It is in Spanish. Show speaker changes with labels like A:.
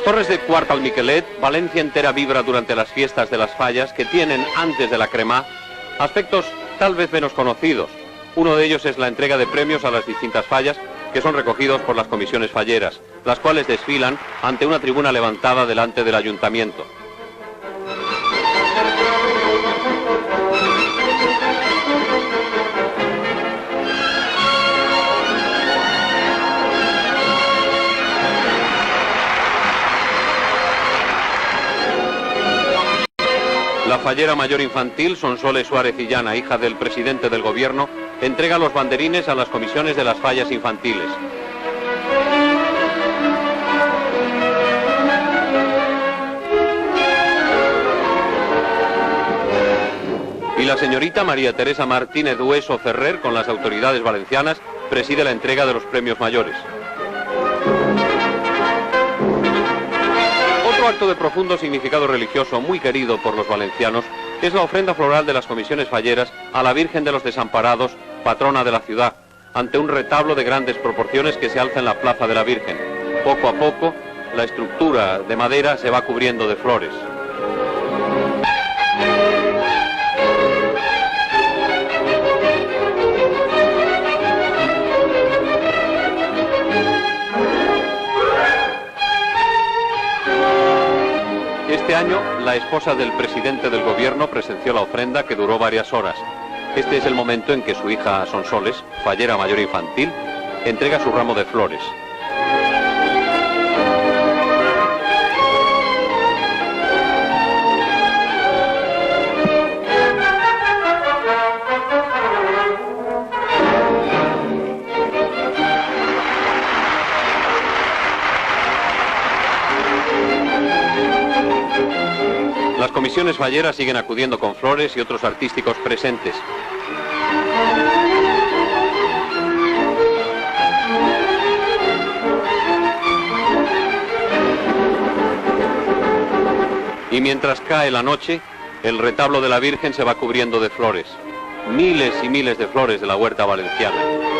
A: las torres de Quart al Miquelet, Valencia entera vibra durante las fiestas de las fallas que tienen, antes de la crema, aspectos tal vez menos conocidos. Uno de ellos es la entrega de premios a las distintas fallas que son recogidos por las comisiones falleras, las cuales desfilan ante una tribuna levantada delante del ayuntamiento. La fallera mayor infantil, Sonsoles Suárez Illana, hija del presidente del gobierno, entrega los banderines a las comisiones de las fallas infantiles. Y la señorita María Teresa Martínez Hueso Ferrer, con las autoridades valencianas, preside la entrega de los premios mayores. Otro acto de profundo significado religioso, muy querido por los valencianos, es la ofrenda floral de las comisiones falleras a la Virgen de los Desamparados, patrona de la ciudad, ante un retablo de grandes proporciones que se alza en la plaza de la Virgen. Poco a poco, la estructura de madera se va cubriendo de flores. Este año, la esposa del presidente del gobierno presenció la ofrenda que duró varias horas. Este es el momento en que su hija Sonsoles, fallera mayor infantil, entrega su ramo de flores. Las comisiones falleras siguen acudiendo con flores y otros artísticos presentes. Y mientras cae la noche, el retablo de la Virgen se va cubriendo de flores. Miles y miles de flores de la huerta valenciana.